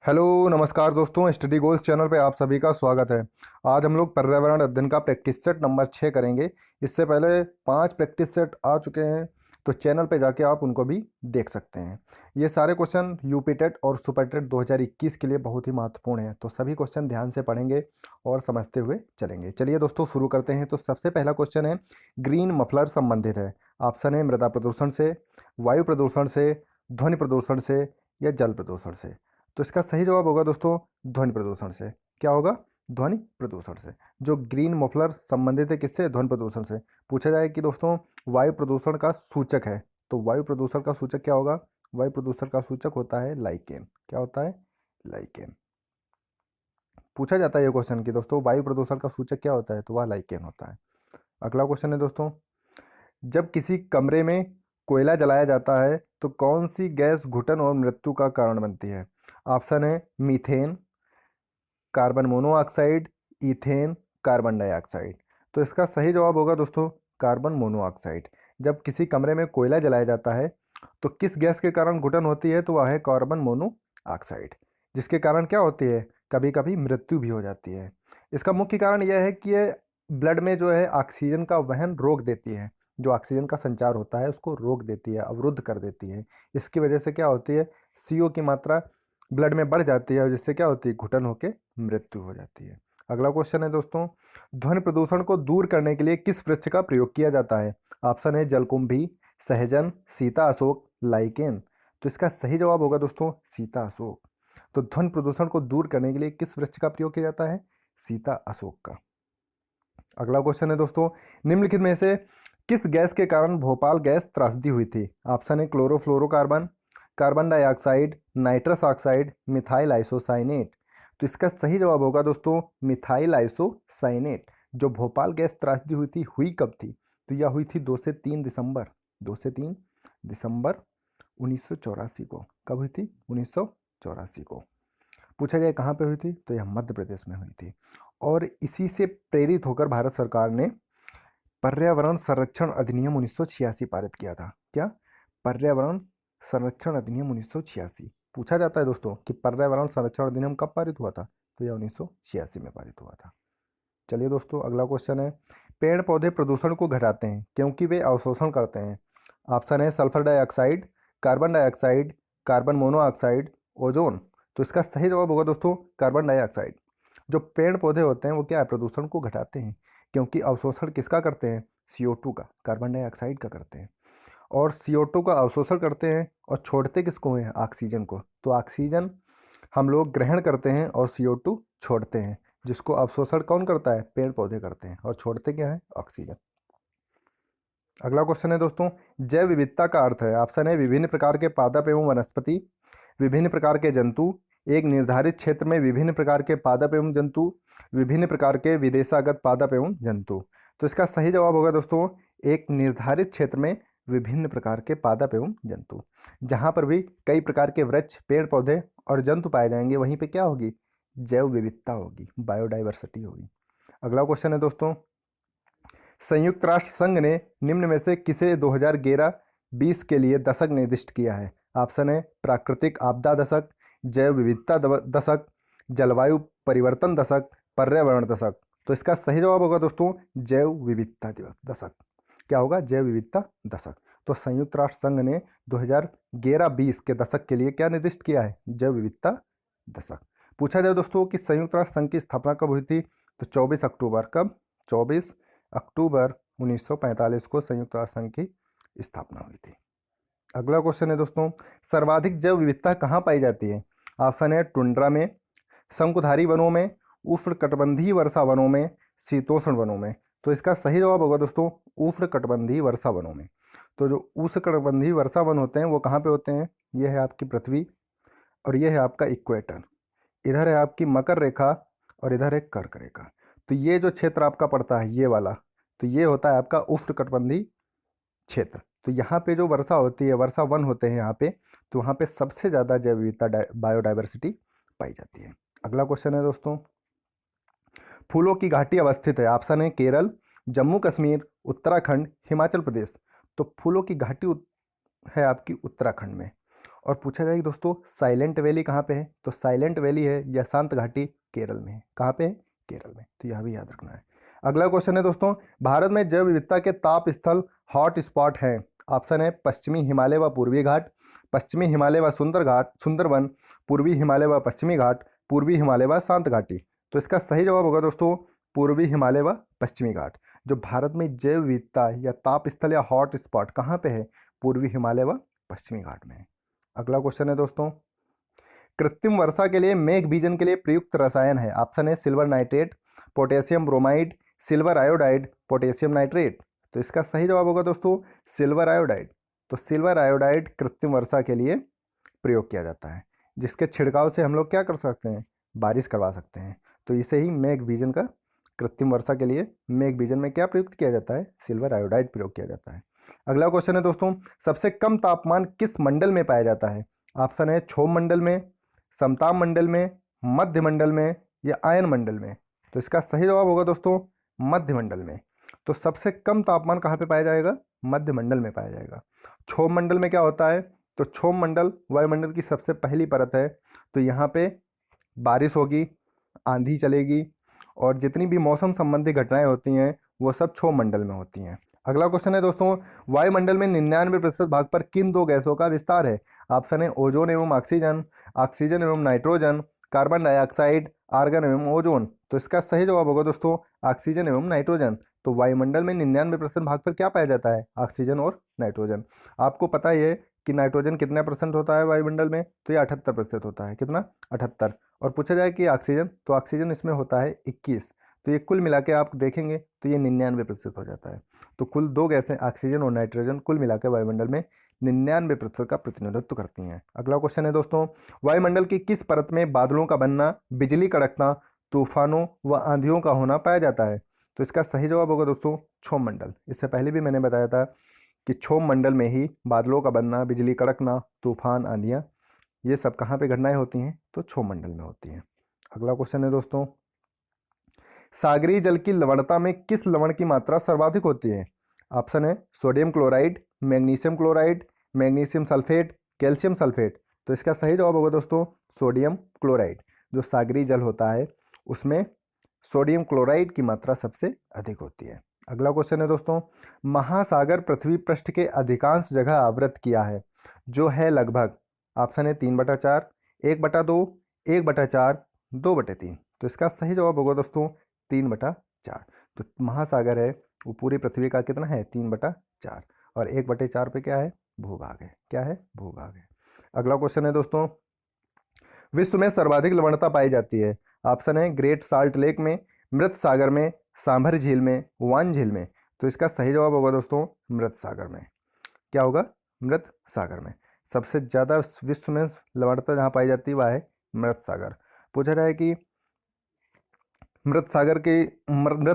Hello नमस्कार दोस्तों, study goals channel पे आप सभी का स्वागत है। आज हम लोग पर्यावरण अध्ययन का प्रैक्टिस सेट नंबर 6 करेंगे। इससे पहले 5 प्रैक्टिस सेट आ चुके हैं, तो चैनल पे जाके आप उनको भी देख सकते हैं। ये सारे क्वेश्चन यूपी टेट और सुपर टेट 2021 के लिए बहुत ही महत्वपूर्ण हैं, तो सभी क्वेश्चन ध्यान से पढ़ेंगे और समझते हुए चलेंगे। चलिए दोस्तों शुरू करते हैं। तो सबसे पहला क्वेश्चन है, ग्रीन मफलर संबंधित है। ऑप्शन है मृदा प्रदूषण से, वायु प्रदूषण से, ध्वनि प्रदूषण से या जल प्रदूषण से। तो इसका सही जवाब होगा दोस्तों ध्वनि प्रदूषण से। क्या होगा? ध्वनि प्रदूषण से। जो ग्रीन मफलर संबंधित है किससे? ध्वनि प्रदूषण से। पूछा जाए कि दोस्तों वायु प्रदूषण का सूचक है, तो वायु प्रदूषण का सूचक क्या होगा? वायु प्रदूषण का सूचक होता है लाइकेन। क्या होता है? लाइकेन। पूछा जाता है ये क्वेश्चन कि दोस्तों वायु प्रदूषण का सूचक क्या होता है, तो वह लाइकेन होता है। अगला क्वेश्चन है दोस्तों, जब किसी कमरे में कोयला जलाया जाता है तो कौन सी गैस घुटन और मृत्यु का कारण बनती है? ऑप्शन है methane, carbon monoxide, ethane, carbon dioxide. तो इसका सही जवाब होगा दोस्तों कार्बन मोनोऑक्साइड। जब किसी कमरे में कोयला जलाया जाता है तो किस गैस के कारण घुटन होती है, तो वह है कार्बन मोनोऑक्साइड, जिसके कारण क्या होती है? कभी कभी मृत्यु भी हो जाती है। इसका मुख्य कारण यह है कि यह ब्लड में जो है ऑक्सीजन का वहन रोक देती है। जो ऑक्सीजन का संचार होता है उसको रोक देती है, अवरुद्ध कर देती है। इसकी वजह से क्या होती है? CO की मात्रा ब्लड में बढ़ जाती है और जिससे क्या होती है? घुटन होके मृत्यु हो जाती है। अगला क्वेश्चन है दोस्तों, ध्वनि प्रदूषण को दूर करने के लिए किस वृक्ष का प्रयोग किया जाता है? ऑप्शन है जलकुंभी, सहजन, सीता अशोक, लाइकेन। तो इसका सही जवाब होगा दोस्तों सीता अशोक। तो ध्वनि प्रदूषण को दूर करने के लिए किस वृक्ष का प्रयोग किया जाता है? सीता अशोक का। अगला क्वेश्चन है दोस्तों, निम्नलिखित में से किस गैस के कारण भोपाल गैस त्रासदी हुई थी? ऑप्शन है chlorofluorocarbon, carbon dioxide, nitrous oxide, methyl isocyanate. तो इसका सही जवाब होगा दोस्तों मिथाइल आइसोसाइनेट। जो भोपाल गैस त्रासदी हुई थी, हुई कब थी? तो यह हुई थी 2 से 3 दिसंबर, 2 से 3 दिसंबर 1984 को। कब हुई थी? 1984 को। पूछा जाए कहाँ पे हुई थी, तो यह मध्य प्रदेश में हुई थी। और इसी से प्रेरित होकर भारत सरकार ने पर्यावरण संरक्षण अधिनियम 1986 पारित किया था। क्या? पर्यावरण संरक्षण अधिनियम 1986। पूछा जाता है दोस्तों कि पर्यावरण संरक्षण अधिनियम कब पारित हुआ था, तो यह 1986 में पारित हुआ था। चलिए दोस्तों अगला क्वेश्चन है, पेड़ पौधे प्रदूषण को घटाते हैं क्योंकि वे अवशोषण करते हैं। ऑप्शन है sulphur dioxide, carbon dioxide, carbon monoxide, ozone. तो इसका सही जवाब होगा दोस्तों कार्बन डाइऑक्साइड। जो पेड़ पौधे होते हैं वो क्या है? प्रदूषण को घटाते हैं, क्योंकि अवशोषण किसका करते हैं? CO2 का, कार्बन डाइऑक्साइड का करते हैं। और CO2 का अवशोषण करते हैं और छोड़ते किसको हैं? ऑक्सीजन को। तो ऑक्सीजन हम लोग ग्रहण करते हैं और CO2 छोड़ते हैं। जिसको अवशोषण कौन करता है? पेड़ पौधे करते हैं। और छोड़ते क्या है? ऑक्सीजन। अगला क्वेश्चन है दोस्तों, जैव विविधता का अर्थ है। ऑप्शन है विभिन्न प्रकार के पादप एवं वनस्पति, विभिन्न प्रकार के जंतु, एक निर्धारित क्षेत्र में विभिन्न प्रकार के पादप एवं जंतु, विभिन्न प्रकार के विदेशागत पादप एवं जंतु। तो इसका सही जवाब होगा दोस्तों एक निर्धारित क्षेत्र में विभिन्न प्रकार के पादप एवं जंतु। जहाँ पर भी कई प्रकार के वृक्ष, पेड़ पौधे और जंतु पाए जाएंगे, वहीं पे क्या होगी? जैव विविधता होगी, बायोडाइवर्सिटी होगी। अगला क्वेश्चन है दोस्तों, संयुक्त राष्ट्र संघ ने निम्न में से किसे 2011-20 के लिए दशक निर्दिष्ट किया है? ऑप्शन है प्राकृतिक आपदा दशक, जैव विविधता दशक, जलवायु परिवर्तन दशक, पर्यावरण दशक। तो इसका सही जवाब होगा दोस्तों जैव विविधता दिवस दशक। क्या होगा? जैव विविधता दशक। तो संयुक्त राष्ट्र संघ ने 2011-20 के दशक के लिए क्या निर्दिष्ट किया है? जैव विविधता दशक। पूछा जाए दोस्तों कि संयुक्त राष्ट्र संघ की स्थापना कब हुई थी, तो 24 अक्टूबर। कब? 24 अक्टूबर 1945 को संयुक्त राष्ट्र संघ की स्थापना हुई थी। अगला क्वेश्चन है दोस्तों, सर्वाधिक जैव विविधता कहाँ पाई जाती है? ऑप्शन है टुंड्रा में, शंकुधारी वनों में, उष्णकटिबंधीय वर्षा वनों में, शीतोष्ण वनों में। तो इसका सही जवाब होगा दोस्तों उष्णकटिबंधीय वर्षा वनों में। तो जो उष्णकटिबंधीय वर्षा वन होते हैं वो कहाँ पे होते हैं? ये है आपकी पृथ्वी और ये है आपका इक्वेटर। इधर है आपकी मकर रेखा और इधर है कर्क रेखा। तो ये जो क्षेत्र आपका पड़ता है ये वाला, तो ये होता है आपका उष्णकटिबंधीय क्षेत्र। तो यहाँ पे जो वर्षा होती है, वर्षा वन होते हैं यहाँ पे, तो वहाँ पे सबसे ज़्यादा जैव विविधता बायोडाइवर्सिटी पाई जाती है। अगला क्वेश्चन है दोस्तों, फूलों की घाटी अवस्थित है। ऑप्शन है केरल, जम्मू कश्मीर, उत्तराखंड, हिमाचल प्रदेश। तो फूलों की घाटी है आपकी उत्तराखंड में। और पूछा जाएगा दोस्तों साइलेंट वैली कहाँ पे है, तो साइलेंट वैली है या शांत घाटी केरल में है। कहाँ पे है, केरल में। तो यह भी याद रखना है। अगला क्वेश्चन है दोस्तों, भारत में जैव विविधता के ताप स्थल हॉट स्पॉट हैं। ऑप्शन है पश्चिमी हिमालय व पूर्वी घाट, पश्चिमी हिमालय व सुंदरवन, पूर्वी हिमालय व पश्चिमी घाट, पूर्वी हिमालय व शांत घाटी। तो इसका सही जवाब होगा दोस्तों पूर्वी हिमालय व पश्चिमी घाट। जो भारत में जैव विविधता या ताप स्थल या हॉट स्पॉट कहाँ पे है, पूर्वी हिमालय व पश्चिमी घाट में है। अगला क्वेश्चन है दोस्तों, कृत्रिम वर्षा के लिए मेघ बीजन के लिए प्रयुक्त रसायन है। ऑप्शन है silver nitrate, potassium bromide, silver iodide, potassium nitrate. तो इसका सही जवाब होगा दोस्तों सिल्वर आयोडाइड। तो सिल्वर आयोडाइड कृत्रिम वर्षा के लिए प्रयोग किया जाता है, जिसके छिड़काव से हम लोग क्या कर सकते हैं, बारिश करवा सकते हैं। तो इसे ही मेघ बीजन का, कृत्रिम वर्षा के लिए मेघ बीजन में क्या प्रयुक्त किया जाता है, सिल्वर आयोडाइड प्रयोग किया जाता है। अगला क्वेश्चन है दोस्तों, सबसे कम तापमान किस मंडल में पाया जाता है। ऑप्शन है क्षोभ मंडल में, समताप मंडल में, मध्य मंडल में या आयन मंडल में। तो इसका सही जवाब होगा दोस्तों मध्य मंडल में। तो सबसे कम तापमान कहाँ पे पाया जाएगा, मध्य मंडल में पाया जाएगा। क्षोभ मंडल में क्या होता है, तो क्षोभ मंडल वायुमंडल की सबसे पहली परत है। तो यहाँ पे बारिश होगी, आंधी चलेगी और जितनी भी मौसम संबंधी घटनाएं होती हैं वो सब क्षोभ मंडल में होती हैं। अगला क्वेश्चन है दोस्तों, वायुमंडल में 99% भाग पर किन दो गैसों का विस्तार है। ऑप्शन है ओजोन एवं ऑक्सीजन, ऑक्सीजन एवं नाइट्रोजन, कार्बन डाइऑक्साइड, आर्गन एवं ओजोन। तो इसका सही जवाब होगा दोस्तों ऑक्सीजन एवं नाइट्रोजन। तो वायुमंडल में 99% भाग पर क्या पाया जाता है, ऑक्सीजन और नाइट्रोजन। आपको पता ही है कि नाइट्रोजन कितना परसेंट होता है वायुमंडल में, तो ये 78% होता है। कितना, 78। और पूछा जाए कि ऑक्सीजन, तो ऑक्सीजन इसमें होता है 21। तो ये कुल मिला के आप देखेंगे तो ये 99% हो जाता है। तो कुल दो गैसें ऑक्सीजन और नाइट्रोजन कुल मिला के वायुमंडल में 99% का प्रतिनिधित्व करती हैं। अगला क्वेश्चन है दोस्तों, वायुमंडल की किस परत में बादलों का बनना, बिजली कड़कना, तूफानों व आंधियों का होना पाया जाता है। तो इसका सही जवाब होगा दोस्तों क्षोभ मंडल। इससे पहले भी मैंने बताया था कि क्षोभ मंडल में ही बादलों का बनना, बिजली कड़कना, तूफान, आंधियाँ, ये सब कहाँ पे घटनाएं होती हैं, तो क्षोभ मंडल में होती हैं। अगला क्वेश्चन है दोस्तों, सागरीय जल की लवणता में किस लवण की मात्रा सर्वाधिक होती है। ऑप्शन है sodium chloride, magnesium chloride, magnesium sulphate, calcium sulphate. तो इसका सही जवाब होगा दोस्तों सोडियम क्लोराइड। जो सागरीय जल होता है उसमें सोडियम क्लोराइड की मात्रा सबसे अधिक होती है। अगला क्वेश्चन है दोस्तों, महासागर पृथ्वी पृष्ठ के अधिकांश जगह आवृत किया है, जो है लगभग। ऑप्शन है 3/4, 1/2, 1/4, 2/3। तो इसका सही जवाब होगा दोस्तों 3/4। तो महासागर है वो पूरी पृथ्वी का कितना है, 3/4। और 1/4 पे क्या है, भूभाग है। क्या है, भूभाग है। अगला क्वेश्चन है दोस्तों, विश्व में सर्वाधिक लवणता पाई जाती है। ऑप्शन है ग्रेट साल्ट लेक में, मृत सागर में, सांभर झील में, वान झील में। तो इसका सही जवाब होगा दोस्तों मृत सागर में। क्या होगा, मृत सागर में। सबसे ज़्यादा विश्व में लवणता जहाँ पाई जाती है वह है मृत सागर। पूछा जाए कि मृत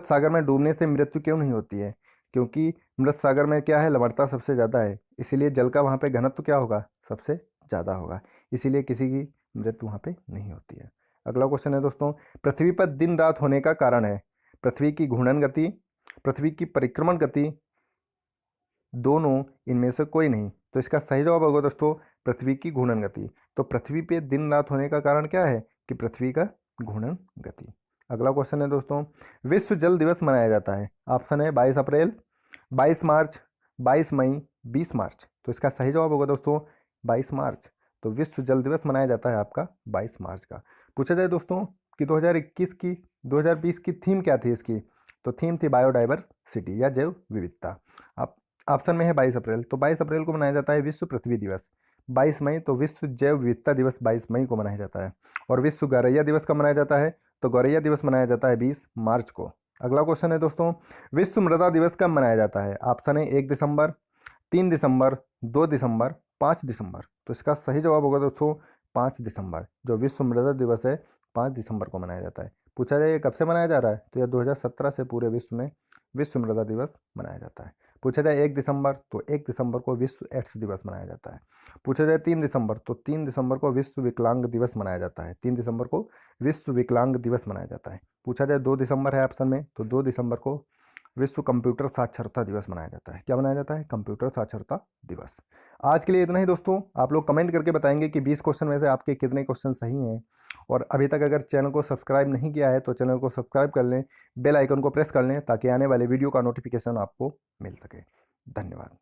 सागर में डूबने से मृत्यु क्यों नहीं होती है, क्योंकि मृत सागर में क्या है, लवणता सबसे ज़्यादा है, इसीलिए जल का वहाँ पे घनत्व क्या होगा, सबसे ज़्यादा होगा, इसीलिए किसी की मृत्यु वहाँ पे नहीं होती है। अगला क्वेश्चन है दोस्तों, पृथ्वी पर दिन रात होने का कारण है। पृथ्वी की घूर्णन गति, पृथ्वी की परिक्रमण गति, दोनों, इनमें से कोई नहीं। तो इसका सही जवाब होगा दोस्तों पृथ्वी की घूर्णन गति। तो पृथ्वी पे दिन रात होने का कारण क्या है, कि पृथ्वी का घूर्णन गति। अगला क्वेश्चन है दोस्तों, विश्व जल दिवस मनाया जाता है। ऑप्शन है 22 अप्रैल, 22 मार्च, 22 मई, 20 मार्च। तो इसका सही जवाब होगा दोस्तों 22 मार्च। तो विश्व जल दिवस मनाया जाता है आपका 22 मार्च का। पूछा जाए दोस्तों कि 2020 की थीम क्या थी इसकी, तो थीम थी बायोडाइवर्सिटी या जैव विविधता। आप ऑप्शन में है 22 अप्रैल, तो 22 अप्रैल को मनाया जाता है विश्व पृथ्वी दिवस। 22 मई तो विश्व जैव विविधता दिवस 22 मई को मनाया जाता है। और विश्व गौरैया दिवस कब मनाया जाता है, तो गौरैया दिवस मनाया जाता है 20 मार्च को। अगला क्वेश्चन है दोस्तों, विश्व मृदा दिवस कब मनाया जाता है। ऑप्शन है 1 दिसंबर, 3 दिसंबर, 2 दिसंबर, 5 दिसंबर। तो इसका सही जवाब होगा दोस्तों 5 दिसंबर। जो विश्व मृदा दिवस है 5 दिसंबर को मनाया जाता है। पूछा जाए ये कब से मनाया जा रहा है, तो यह 2017 से पूरे विश्व में विश्व मृदा दिवस मनाया जाता है। पूछा जाए 1 दिसंबर, तो 1 दिसंबर को विश्व एड्स दिवस मनाया जाता है। पूछा जाए 3 दिसंबर, तो 3 दिसंबर को विश्व विकलांग दिवस मनाया जाता है। 3 दिसंबर को विश्व विकलांग दिवस मनाया जाता है। पूछा जाए 2 दिसंबर है ऑप्शन में, तो 2 दिसंबर को विश्व कंप्यूटर साक्षरता दिवस मनाया जाता है। क्या मनाया जाता है? कंप्यूटर साक्षरता दिवस। आज के लिए इतना ही दोस्तों। आप लोग कमेंट करके बताएंगे कि 20 क्वेश्चन में से आपके कितने क्वेश्चन सही हैं। और अभी तक अगर चैनल को सब्सक्राइब नहीं किया है तो चैनल को सब्सक्राइब कर लें, बेल आइकन को प्रेस कर लें ताकि आने वाले वीडियो का नोटिफिकेशन आपको मिल सके। धन्यवाद।